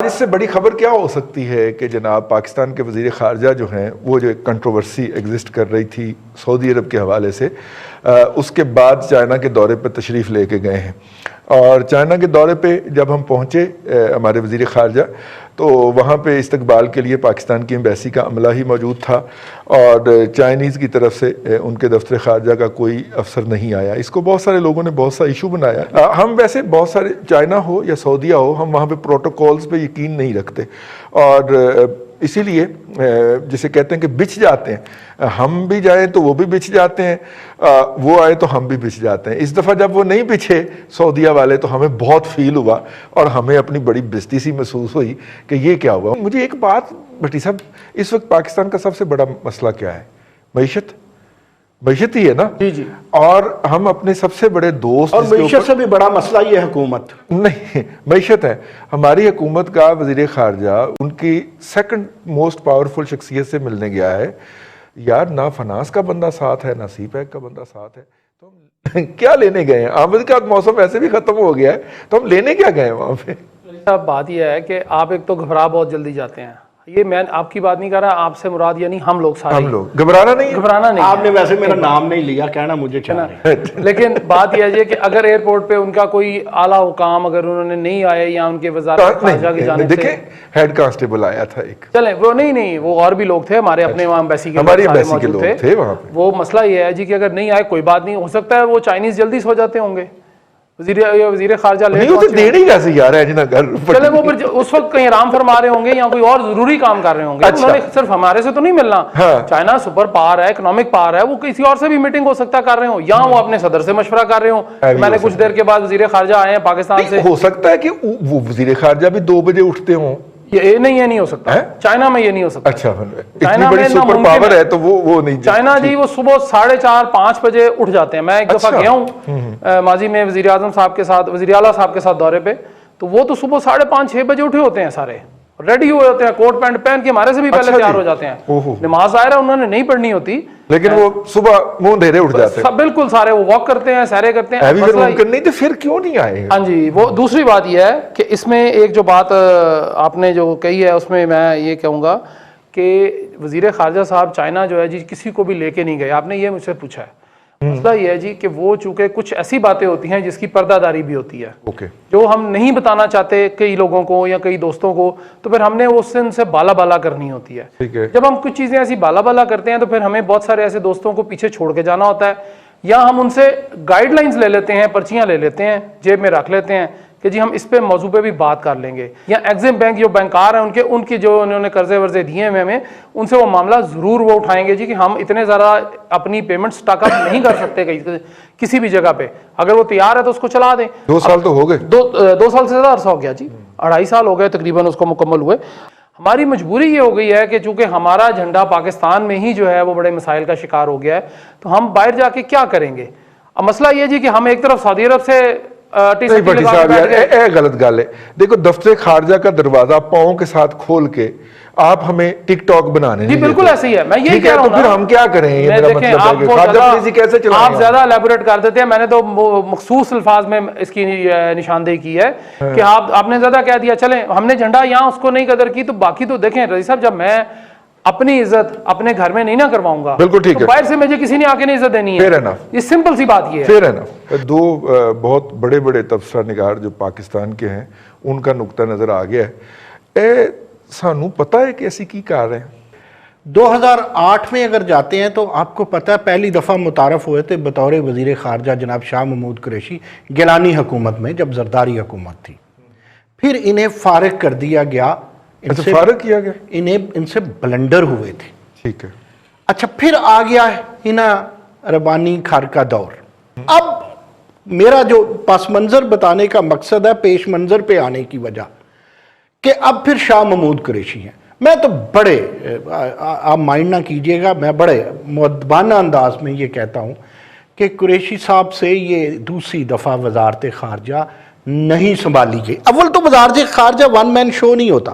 اس سے بڑی خبر کیا ہو سکتی ہے کہ جناب پاکستان کے وزیر خارجہ جو ہیں وہ جو ایک کنٹروورسی ایگزسٹ کر رہی تھی سعودی عرب کے حوالے سے، اس کے بعد چائنا کے دورے پہ تشریف لے کے گئے ہیں، اور چائنا کے دورے پہ جب ہم پہنچے ہمارے وزیر خارجہ تو وہاں پہ استقبال کے لیے پاکستان کی ایمبیسی کا عملہ ہی موجود تھا، اور چائنیز کی طرف سے ان کے دفتر خارجہ کا کوئی افسر نہیں آیا۔ اس کو بہت سارے لوگوں نے بہت سا ایشو بنایا۔ ہم ویسے بہت سارے، چائنا ہو یا سعودیہ ہو، ہم وہاں پہ پروٹوکولز پہ یقین نہیں رکھتے، اور اسی لیے جسے کہتے ہیں کہ بچھ جاتے ہیں، ہم بھی جائیں تو وہ بھی بچھ جاتے ہیں، وہ آئے تو ہم بھی بچھ جاتے ہیں۔ اس دفعہ جب وہ نہیں بچھے سعودیہ والے تو ہمیں بہت فیل ہوا، اور ہمیں اپنی بڑی بےزتی سی محسوس ہوئی کہ یہ کیا ہوا۔ مجھے ایک بات بھٹی صاحب، اس وقت پاکستان کا سب سے بڑا مسئلہ کیا ہے؟ معیشت ہی ہے نا؟ جی۔ اور ہم اپنے سب سے بڑے دوست، اور معیشت سے بھی بڑا مسئلہ یہ حکومت نہیں، معیشت ہے۔ ہماری حکومت کا وزیر خارجہ ان کی سیکنڈ موسٹ پاورفل شخصیت سے ملنے گیا ہے، یار نہ فنانس کا بندہ ساتھ ہے، نہ سی پیک کا بندہ ساتھ ہے، تو ہم کیا لینے گئے ہیں؟ آمد کا موسم ویسے بھی ختم ہو گیا ہے، تو ہم لینے کیا گئے ہیں وہاں پہ؟ صاحب بات یہ ہے کہ آپ ایک تو گھبرا بہت جلدی جاتے ہیں، یہ میں آپ کی بات نہیں کر رہا، آپ سے مراد یعنی ہم لوگ سارے، ہم لوگ گھبرانا نہیں، آپ نے ویسے میرا نام نہیں لیا، کہنا مجھے چاہیے، لیکن بات یہ ہے کہ اگر ایئرپورٹ پہ ان کا کوئی اعلیٰ حکام اگر انہوں نے نہیں آئے یا ان کے وزارت خارجہ کی جانب سے، دیکھیں ہیڈ کانسٹیبل آیا تھا ایک، چلیں وہ نہیں وہ اور بھی لوگ تھے ہمارے اپنے وہاں ایمبیسی کے، ہماری ایمبیسی کے لوگ تھے وہاں پہ۔ وہ مسئلہ یہ ہے جی کہ اگر نہیں آئے کوئی بات نہیں، ہو سکتا ہے وہ چائنیز جلدی سو جاتے ہوں گے، وزیر خارجہ نہیں ہوتے، دیر ہی کیسے جا رہا ہے جنا گھر، چلے وہ پھر اس وقت کہیں آرام فرما رہے ہوں گے یا کوئی اور ضروری کام کر رہے ہوں گے، انہوں نے صرف ہمارے سے تو نہیں ملنا، چائنا سپر پاور ہے، اکنامک پاور ہے، وہ کسی اور سے بھی میٹنگ ہو سکتا کر رہے ہوں، یا وہ اپنے صدر سے مشورہ کر رہے ہوں، میں نے کچھ دیر کے بعد وزیر خارجہ آئے ہیں پاکستان سے، ہو سکتا ہے کہ وہ وزیر خارجہ بھی 2 بجے اٹھتے ہوں، یہ نہیں ہو سکتا، چائنا میں یہ نہیں ہو سکتا، اچھا اتنی بڑی سپر پاور ہے تو وہ نہیں، چائنا جی وہ صبح 4:30-5 بجے اٹھ جاتے ہیں۔ میں ایک دفعہ گیا ہوں ماضی میں وزیر اعظم صاحب کے ساتھ، وزیر اعلیٰ صاحب کے ساتھ دورے پہ، تو وہ تو صبح 5:30-6 بجے اٹھے ہوتے ہیں، سارے ریڈی ہوئے ہوتے ہیں، کوٹ پینٹ پہن کے ہمارے سے بھی پہلے تیار ہو جاتے ہیں، نماز ظاہر ہے انہوں نے نہیں پڑھنی ہوتی لیکن وہ صبح منہ اندھیرے اٹھ جاتے ہیں، بالکل سارے وہ واک کرتے ہیں، سیرے کرتے ہیں، نہیں تو پھر کیوں نہیں آئے؟ ہاں جی، وہ دوسری بات یہ ہے کہ اس میں ایک جو بات آپ نے جو کہی ہے اس میں میں یہ کہوں گا کہ وزیر خارجہ صاحب چائنا جو ہے جی کسی کو بھی لے کے نہیں گئے، آپ نے یہ مجھ سے پوچھا ہے، مسئلہ یہ ہے جی کہ وہ چونکہ کچھ ایسی باتیں ہوتی ہیں جس کی پردہ داری بھی ہوتی ہے، جو ہم نہیں بتانا چاہتے کئی لوگوں کو یا کئی دوستوں کو، تو پھر ہم نے اس سے ان سے بالا بالا کرنی ہوتی ہے۔ جب ہم کچھ چیزیں ایسی بالا بالا کرتے ہیں تو پھر ہمیں بہت سارے ایسے دوستوں کو پیچھے چھوڑ کے جانا ہوتا ہے، یا ہم ان سے گائیڈ لائنز لے لیتے ہیں، پرچیاں لے لیتے ہیں، جیب میں رکھ لیتے ہیں کہ جی ہم اس پہ موضوع پہ بھی بات کر لیں گے، یا ایگزم بینک جو بینکار ہیں ان کی جو انہوں نے قرضے ورزے دیے ہیں ہمیں، ان سے وہ معاملہ ضرور وہ اٹھائیں گے جی کہ ہم اتنے زیادہ اپنی پیمنٹ سٹاک اپ نہیں کر سکتے کسی بھی جگہ پہ، اگر وہ تیار ہے تو اس کو چلا دیں۔ 2 سال تو ہو گئے، 2 سال سے زیادہ عرصہ ہو گیا جی، 2.5 سال ہو گئے تقریباً اس کو مکمل ہوئے۔ ہماری مجبوری یہ ہو گئی ہے کہ چونکہ ہمارا جھنڈا پاکستان میں ہی جو ہے وہ بڑے مسائل کا شکار ہو گیا ہے، تو ہم باہر جا کے کیا کریں گے؟ اب مسئلہ یہ جی کہ ہم ایک طرف سعودی عرب سے بھٹی صاحب یار غلط گل ہے، دیکھو دفتر خارجہ کا دروازہ پاؤں کے ساتھ کھول کے آپ ہمیں ٹک ٹاک بنانے جی بالکل ایسے ہی ہے، میں یہی کہہ رہا ہوں، تو پھر ہم کیا کریں؟ یہ میرا مطلب ہے کہ خارجہ پالیسی کیسے چلائیں؟ آپ زیادہ الیبوریٹ کر دیتے ہیں، میں نے تو مخصوص الفاظ میں اس کی نشاندہی کی ہے کہ آپ نے زیادہ کہہ دیا، چلیں ہم نے جھنڈا یہاں اس کو نہیں قدر کی، تو باقی تو دیکھیں رضی صاحب، جب میں اپنی عزت اپنے گھر میں نہیں نہ کرواؤں گا، بالکل ٹھیک ہے، باہر سے مجھے کسی نے آ کے نہیں عزت دینی ہے، یہ سمپل سی بات یہ ہے۔ فیر ہے 2 بہت بڑے بڑے تبصرہ نگار جو پاکستان کے ہیں ان کا نقطہ نظر آ گیا ہے، سانو پتہ ہے کہ ایسی کی کار رہے ہیں۔ 2008 میں اگر جاتے ہیں تو آپ کو پتہ ہے پہلی دفعہ متعارف ہوئے تھے بطور وزیر خارجہ جناب شاہ محمود قریشی گیلانی حکومت میں، جب زرداری حکومت تھی، پھر انہیں فارغ کر دیا گیا، فارغ کیا گیا، ان سے بلنڈر ہوئے تھے، ٹھیک ہے، اچھا پھر آ گیا ہنا ربانی کھار کا دور۔ اب میرا جو پس منظر بتانے کا مقصد ہے پیش منظر پہ آنے کی وجہ کہ اب پھر شاہ محمود قریشی ہیں، میں تو بڑے آپ مائنڈ نہ کیجئے گا، میں بڑے مؤدبانہ انداز میں یہ کہتا ہوں کہ قریشی صاحب سے یہ دوسری دفعہ وزارت خارجہ نہیں سنبھالی گئی۔ اول تو وزارت خارجہ ون مین شو نہیں ہوتا،